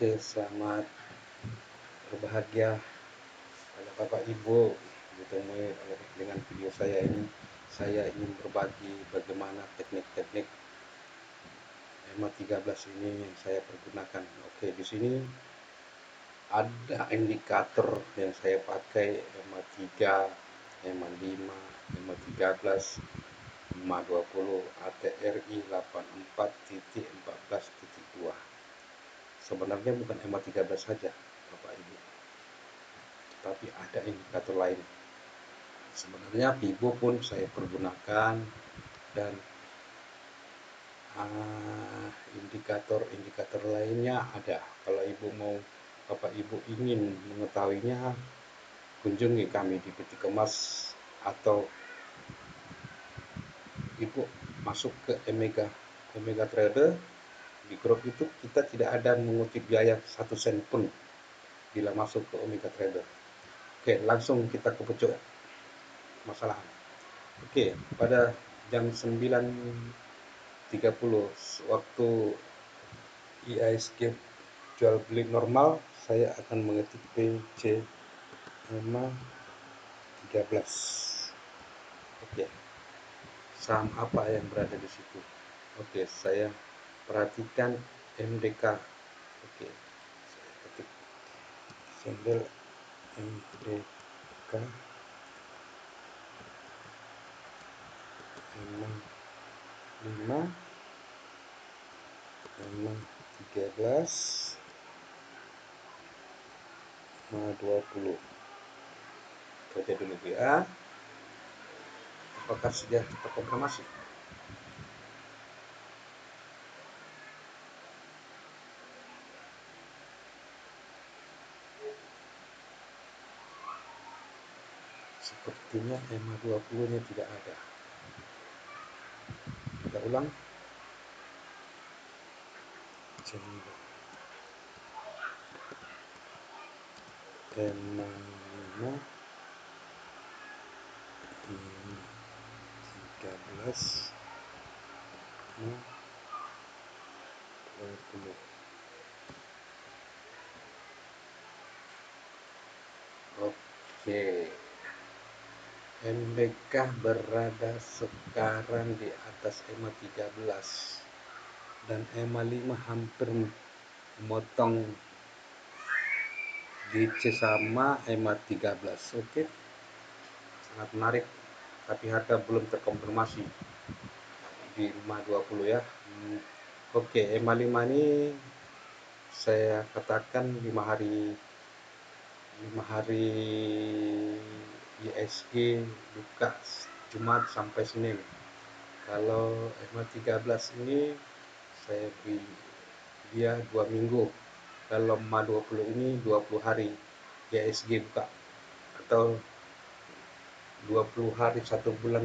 Oke, selamat berbahagia pada Bapak Ibu ditemui dengan video saya ini. Saya ingin berbagi bagaimana teknik-teknik EMA 13 ini yang saya pergunakan. Oke, di sini ada indikator yang saya pakai EMA 3, EMA 5, EMA 13, EMA 20, ATRI 84.14.2. Sebenarnya bukan EMA 13 saja, Bapak Ibu, tapi ada indikator lain. Sebenarnya Vivo pun saya pergunakan, dan indikator lainnya ada. Kalau Bapak Ibu ingin mengetahuinya, kunjungi kami di Peti Kemas, atau Ibu masuk ke Omega Trader. Di grup itu kita tidak ada mengutip biaya 1 sen pun bila masuk ke Omega Trader. Oke, langsung kita ke pucuk masalah. Oke, pada jam 9.30 waktu IISG jual beli normal, saya akan mengetik PC EMA 13. Oke, saham apa yang berada di situ? Oke, saya perhatikan MDK. Oke, saya ketik simbol MDK EMA 5, EMA 13, EMA 20. Baca dulu ya. Apakah sudah terkonfirmasi? Sepertinya EMA 20 nya tidak ada. Kita ulang. EMA 5, 13, 20. Oke, MBK berada sekarang di atas EMA 13, dan EMA 5 hampir memotong DC sama EMA 13. Oke, sangat menarik, tapi harga belum terkonfirmasi di EMA 20 ya. Oke, EMA 5 ini saya katakan 5 hari ISG buka Jumat sampai Senin. Kalau EMA 13 ini saya beri dia 2 minggu. Kalau EMA 20 ini 20 hari ISG buka, atau 20 hari 1 bulan,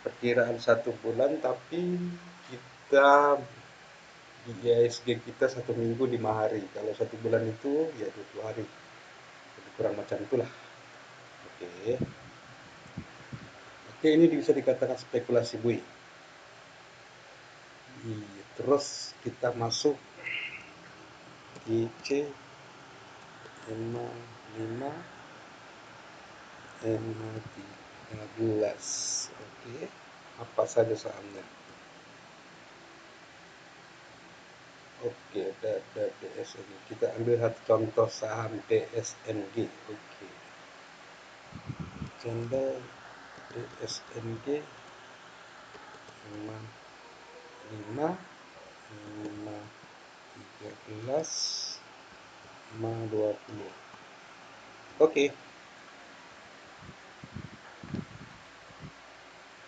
perkiraan 1 bulan, tapi kita di ISG kita 1 minggu 5 hari. Kalau 1 bulan itu ya 20 hari, jadi kurang macam itulah. Oke, ini bisa dikatakan spekulasi bui. Terus kita masuk IC EMA 5, EMA 13. Oke, apa saja sahamnya? Oke, ada DSNG. Kita ambil satu contoh saham DSNG. Oke, channel DSNG EMA 5, EMA 13, EMA 20. Oke.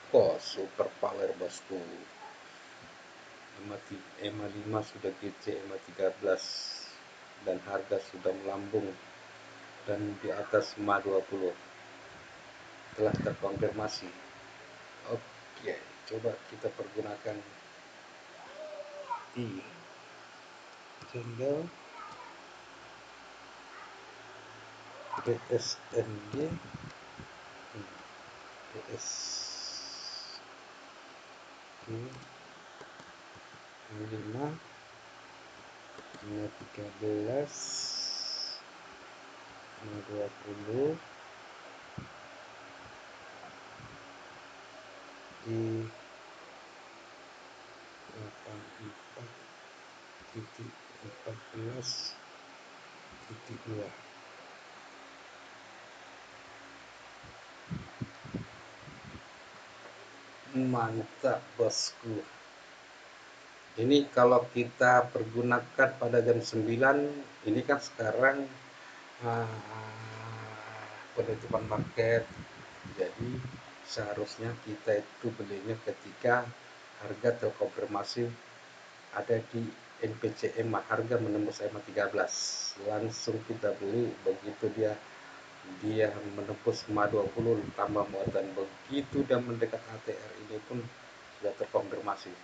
Oh, super power bosku. EMA 5 sudah GC EMA 13, dan harga sudah melambung dan di atas EMA 20. Telah terkonfirmasi. Oke, coba kita pergunakan di channel DSNG, 5, ini 13, ini 20, di 84.14.2. Mantap bosku. Ini kalau kita pergunakan pada jam 9, ini kan sekarang penutupan market. Jadi seharusnya kita itu belinya ketika harga terkonfirmasi ada di NPCM, harga menembus EMA 13. Langsung kita beli, begitu dia menembus EMA 20 tambah muatan, begitu dan mendekat ATR ini pun sudah terkonfirmasi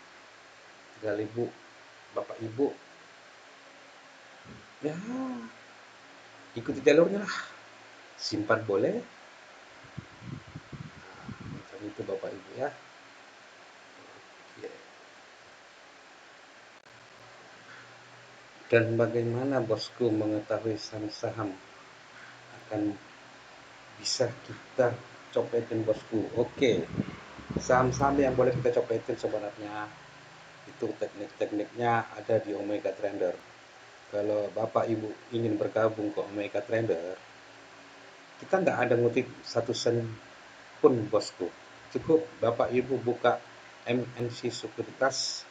3.000. Bapak Ibu ya ikuti jalurnya lah, simpan boleh, macam itu Bapak Ibu ya. Oke. Dan bagaimana bosku mengetahui saham-saham akan bisa kita copetin bosku? Oke, saham-saham yang boleh kita copetin sebenarnya itu teknik-tekniknya ada di Omega Trader. Kalau Bapak Ibu ingin bergabung ke Omega Trader, kita nggak ada ngutip 1 sen pun bosku. Cukup Bapak Ibu buka MNC Sekuritas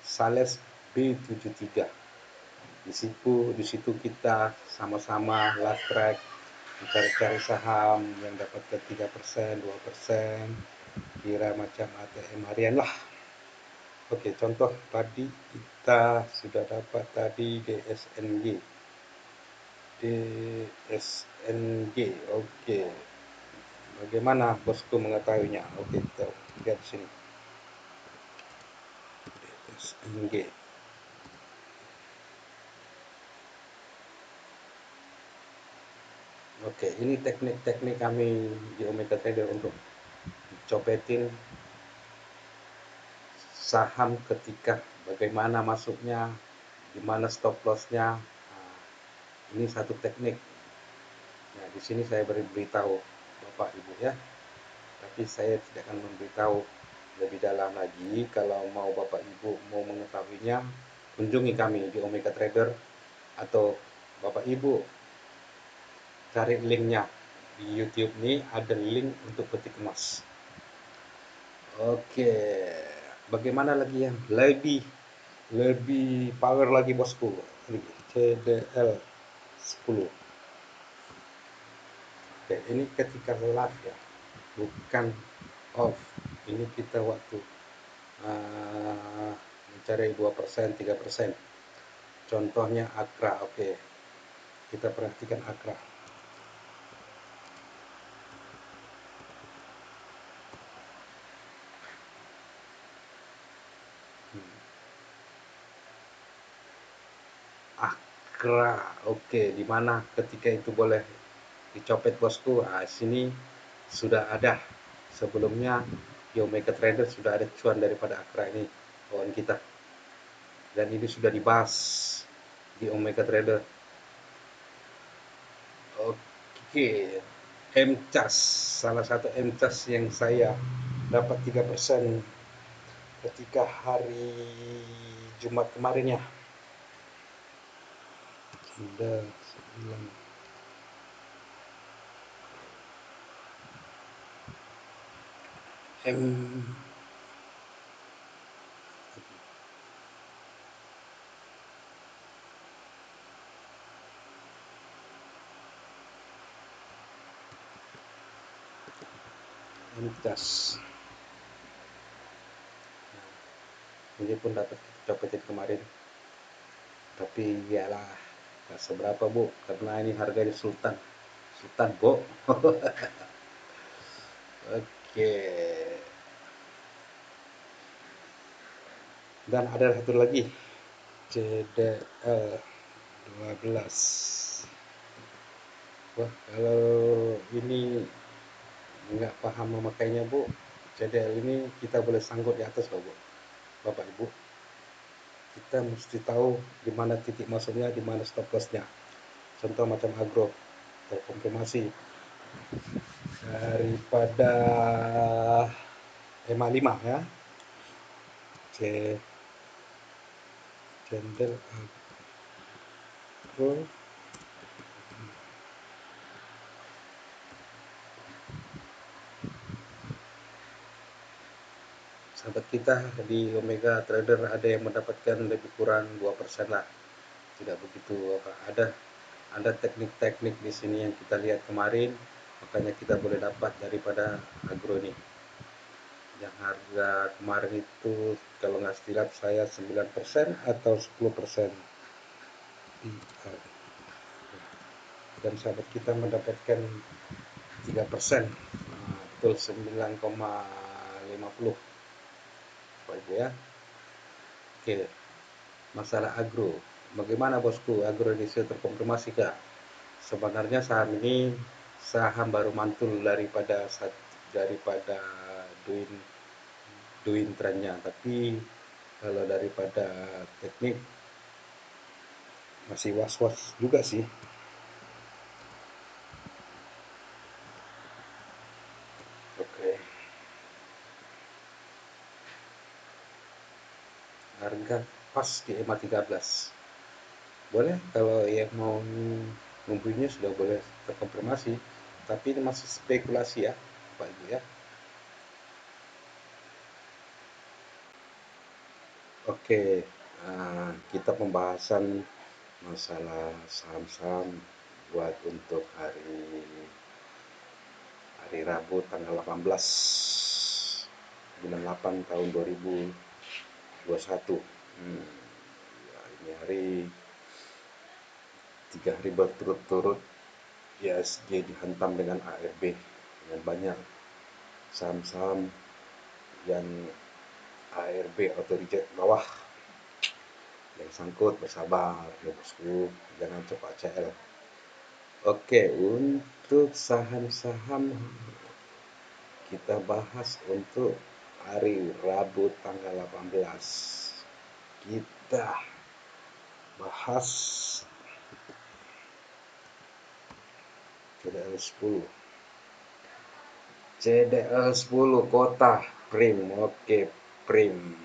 Sales B73. Di situ kita sama-sama last track mencari-cari saham yang dapatkan 3%, 2%, kira macam ATM harian lah. Oke, contoh tadi kita sudah dapat tadi DSNG. Oke. Bagaimana bosku mengetahuinya? Oke, kita lihat di sini. DSNG. Oke, ini teknik-teknik kami di Omega Trader untuk copetin saham ketika bagaimana masuknya, di mana stop lossnya. Nah, ini satu teknik. Nah, di sini saya beritahu Bapak Ibu ya, tapi saya tidak akan memberitahu lebih dalam lagi. Kalau mau Bapak Ibu mau mengetahuinya, kunjungi kami di Omega Trader, atau Bapak Ibu cari linknya di YouTube ini, ada link untuk peti kemas. Oke, bagaimana lagi yang lebih power lagi bosku? CDL 10. Oke, ini ketika live ya, bukan off. Ini kita waktu mencari 2%, 3%. Contohnya Akra. Oke, kita perhatikan Akra. Akra, oke, di mana ketika itu boleh dicopet bosku? Nah, sini sudah ada sebelumnya di Omega Trader, sudah ada cuan daripada Akra ini kawan kita, dan ini sudah dibahas di Omega Trader. Oke, MCAS, salah satu MCAS yang saya dapat 3% ketika hari Jumat kemarin ya. Sudah 9 M MCAS. Ini pun dapat kita copetin kemarin, tapi iyalah nggak seberapa bu, karena ini harganya sultan bu. Oke, dan ada satu lagi CDL 12. Wah, kalau ini nggak paham memakainya bu, CDL ini kita boleh sangkut di atas loh bu, Bapak Ibu. kita mesti tahu di mana titik masuknya, di mana stop lossnya. Contoh macam agro terkonfirmasi daripada EMA 5 ya, candle agro sahabat kita di Omega Trader ada yang mendapatkan lebih kurang 2% lah, tidak begitu apa, ada teknik-teknik di sini yang kita lihat kemarin, makanya kita boleh dapat daripada agro ini yang harga kemarin itu kalau nggak silap saya 9% atau 10%, dan sahabat kita mendapatkan 3%, betul 9,50 Pak Ibu ya. Oke, masalah agro bagaimana bosku, agro Indonesia terkonfirmasi kah? Sebenarnya saham ini saham baru mantul daripada doing trennya, tapi kalau daripada teknik masih was-was juga sih. Oke, harga pas di EMA 13 boleh, kalau yang mau nunggunya sudah boleh terkonfirmasi, tapi ini masih spekulasi ya Pak Ibu ya. Oke, kita pembahasan masalah saham-saham buat untuk hari Rabu tanggal 18 bulan 8 tahun 2021. Ya, ini hari 3 hari berturut-turut IHSG dihantam dengan ARB, dengan banyak saham-saham yang ARB auto reject bawah. Yang sangkut bersabar ya bosku, jangan cepat CL. Oke, untuk saham-saham kita bahas untuk hari Rabu tanggal 18. Kita bahas CDL 10. CDL 10 kota Prim. Oke, Prim.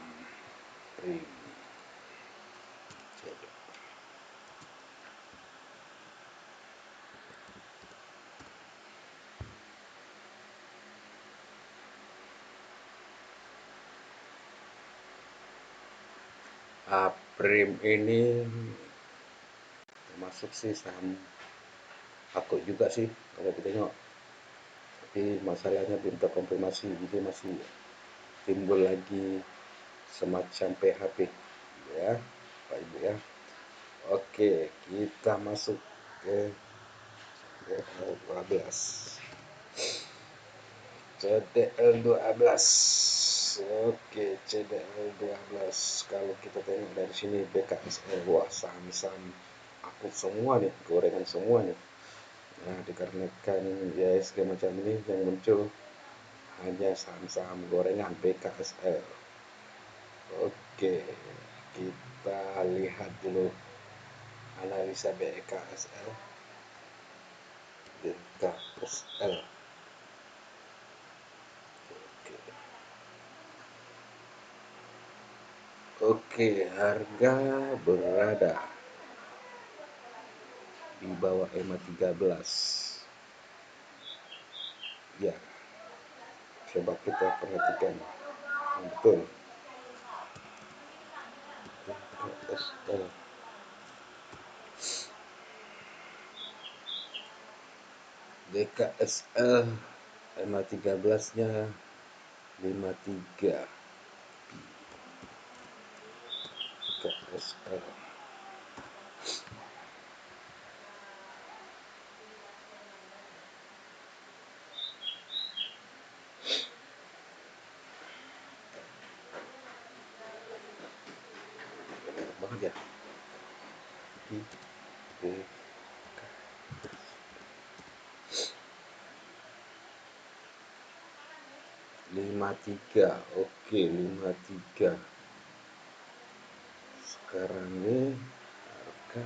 Prim ini termasuk sih saham aku juga sih kalau ditengok, tapi masalahnya belum terkonfirmasi, jadi masih timbul lagi semacam PHP ya Pak Ibu ya. Oke, kita masuk ke CDL 12. CDL 12. Oke, CDL 12. Kalau kita tengok dari sini BKSL, wah saham-saham aku semua nih, gorengan semua nih. Nah, dikarenakan ya segala macam ini yang muncul hanya saham-saham gorengan BKSL. Oke, kita lihat dulu analisa BKSL. BKSL. Oke, harga berada di bawah EMA 13. Ya, coba kita perhatikan. Betul. BKSL. BKSL EMA 13-nya 53. BKSL. Banget ya. Di BK 53. Oke, 53. sekarang ini harga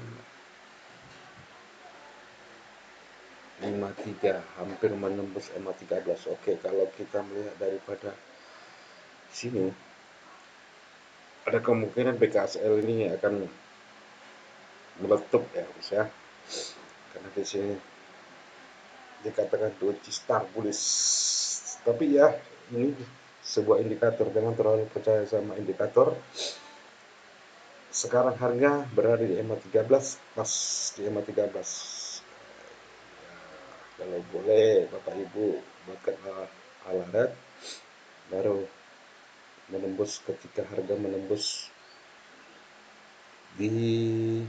53, hampir menembus EMA 13. Oke, kalau kita melihat daripada sini ada kemungkinan BKSL ini akan meletup ya guys ya, karena di sini dikatakan doji star bullish. Tapi ya ini sebuah indikator, jangan terlalu percaya sama indikator. Sekarang harga berada di EMA 13, pas di EMA 13. Kalau boleh Bapak Ibu buatkan alat baru menembus, ketika harga menembus di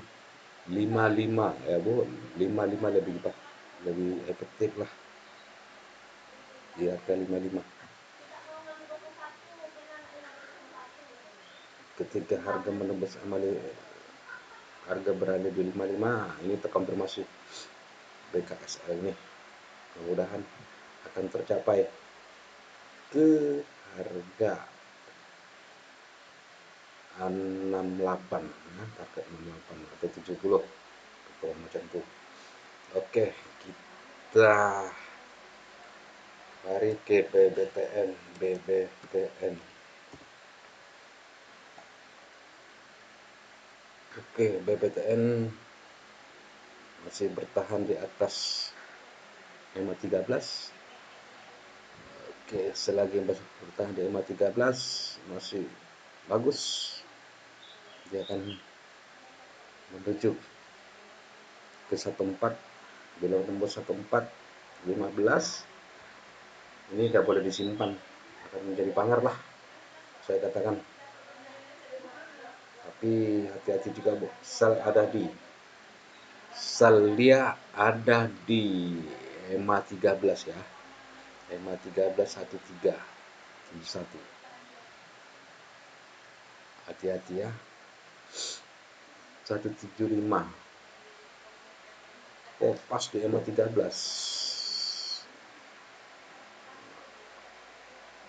55 ya Bu, 55 lebih efektif lah di harga 55. Ketika harga menembus harga berada di 55, ini terkonfirmasi BKSL ini mudah-mudahan akan tercapai ke harga 68 ya, target 68 atau 70 kalau macam itu. Oke, kita mari ke BBTN. Oke, BBTN masih bertahan di atas EMA 13. Oke, selagi bertahan di EMA 13 masih bagus, dia akan menuju ke 14. Bila tembus 1415 ini tidak boleh disimpan, akan menjadi pangar lah saya katakan. Tapi hati-hati juga Bu, sel dia ada di EMA 13 ya, EMA 13 1371. Hati-hati ya, 175. Oh, pas di EMA 13.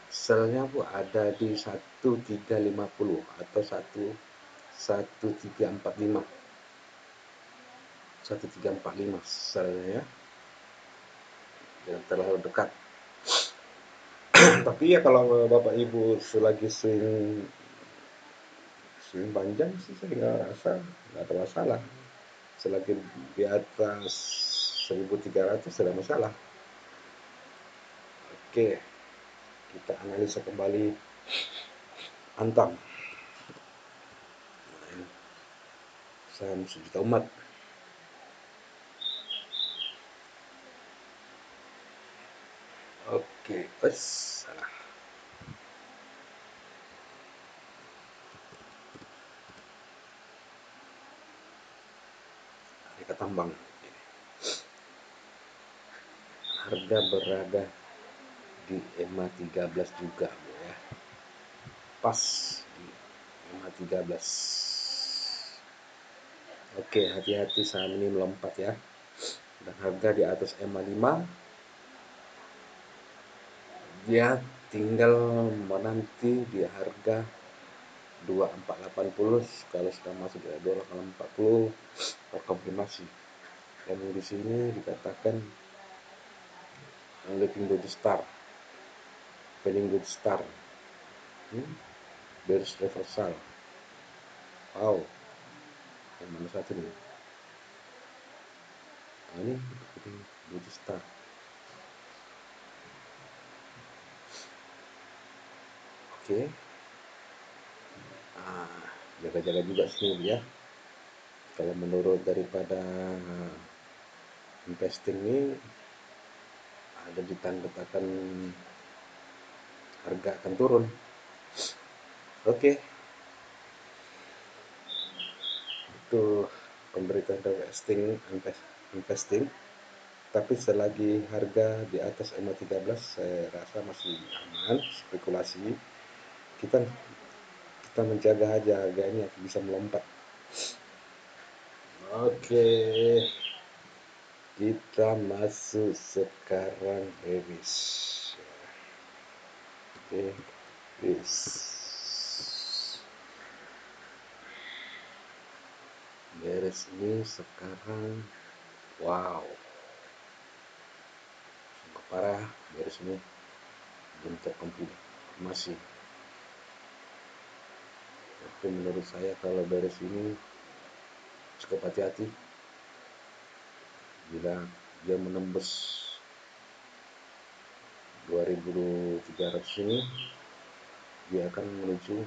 Selnya Bu ada di 1350 atau 1345. 1345 selnya ya. Jangan terlalu dekat. Tapi ya kalau Bapak Ibu selagi swing panjang sih saya nggak rasa nggak ada masalah. Selagi di atas 1300 tidak masalah. Oke, kita analisa kembali Antam, saham sejuta umat. Oke, salah. Harga tambang. Harga berada di EMA 13 juga ya. Pas di EMA 13. Oke, hati-hati saham ini melompat ya. Dan harga di atas EMA 5, dia tinggal menanti di harga 2480. Kalau sudah masuk di 2480 terkonfirmasi. Dan di sini dikatakan Living Good Star, Penning Good Star, bearish reversal. Wow, yang mana satu nih? Nah, ini Penning Good Star. Oke, jaga-jaga juga sini ya. Kalau menurut daripada investing ini ada ditanda-tangan harga akan turun. Oke, itu pemberitaan dari investing. Tapi selagi harga di atas EMA 13 saya rasa masih aman spekulasi. Kita menjaga aja harganya bisa melompat. Oke, kita masuk sekarang Lewis. Oke, Lewis. beres ini sekarang. Wow, sungguh parah beres ini, belum terkonfirmasi. Tapi menurut saya kalau beres ini cukup hati-hati. Bila dia menembus 2300 ini, dia akan menuju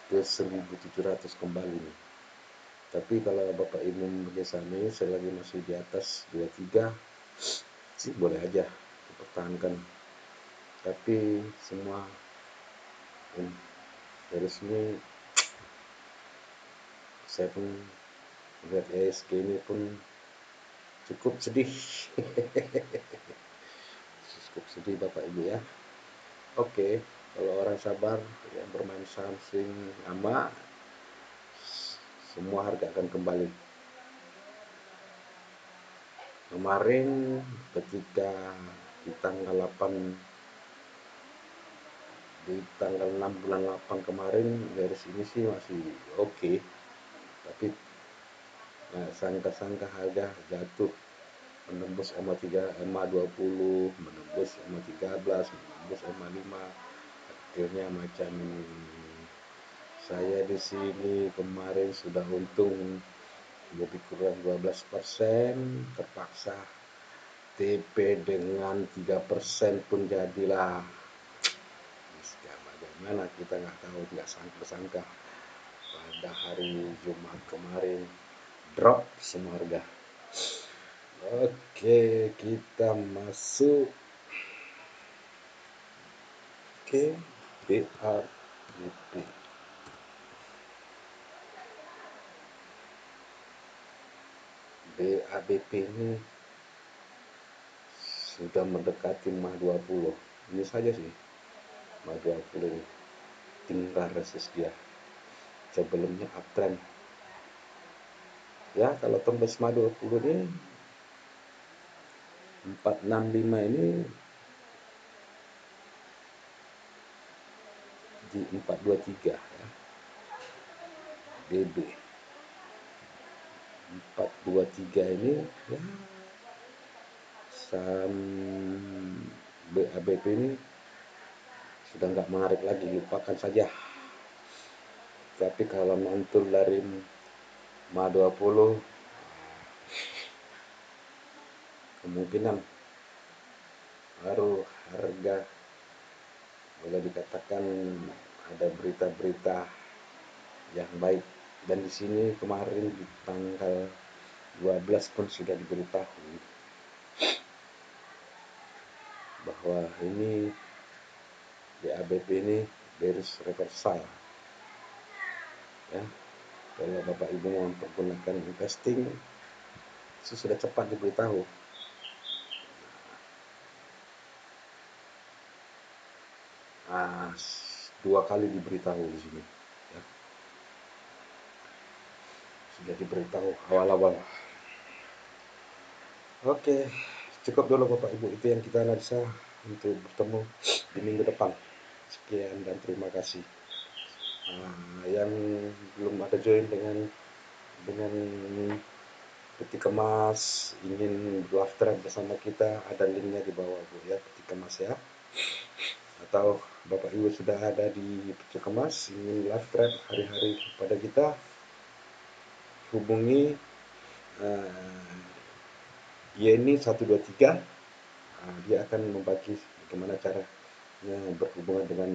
ke 1700 kembali nih. Tapi kalau Bapak Ibu ini selagi masih di atas 23 sih boleh aja dipertahankan. Tapi semua dari sini saya pun melihat ESG ini pun cukup sedih. Cukup sedih Bapak Ibu ya. Oke, kalau orang sabar yang bermain saham swing lama, semua harga akan kembali. Kemarin ketika di tanggal 8 di tanggal 6 bulan 8 kemarin dari sini sih masih oke. Tapi sangka-sangka harga jatuh menembus EMA 20, menembus EMA 13, menembus EMA 5. Akhirnya macam saya di sini kemarin sudah untung lebih kurang 12%, terpaksa TP dengan 3% pun jadilah. Bagaimana kita nggak tahu, tidak sangka pada hari Jumat kemarin drop semua harga. Oke, kita masuk ke BABP. BABP ini sudah mendekati MA 20. Ini saja sih MA 20 ini tinggal resist dia. Sebelumnya uptrend. Ya, kalau tembus MA 20 ini 465 ini di 423 ya. DB 423 ini ya, saham BABP ini sudah nggak menarik lagi, lupakan saja. Tapi kalau mantul dari MA 20 kemungkinan baru harga boleh dikatakan ada berita-berita yang baik. Dan di sini kemarin di tanggal 12 pun sudah diberitahu bahwa ini BABP ini bearish reversal ya. Kalau Bapak Ibu mau mempergunakan investing itu sudah cepat diberitahu. Nah, 2 kali diberitahu di sini ya. Sudah diberitahu awal-awal. Oke, cukup dulu Bapak Ibu, itu yang kita analisa. Untuk bertemu di minggu depan. Sekian dan terima kasih. Yang belum ada join dengan Peti Kemas, ingin live trade bersama kita, ada linknya di bawah Bu ya, Peti Kemas ya. Atau Bapak Ibu sudah ada di Peti Kemas, ingin live trade hari-hari pada kita, hubungi Yeni 123. Dia akan membagi bagaimana caranya berhubungan dengan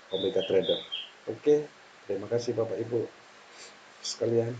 Omega Trader. Oke, terima kasih Bapak Ibu sekalian.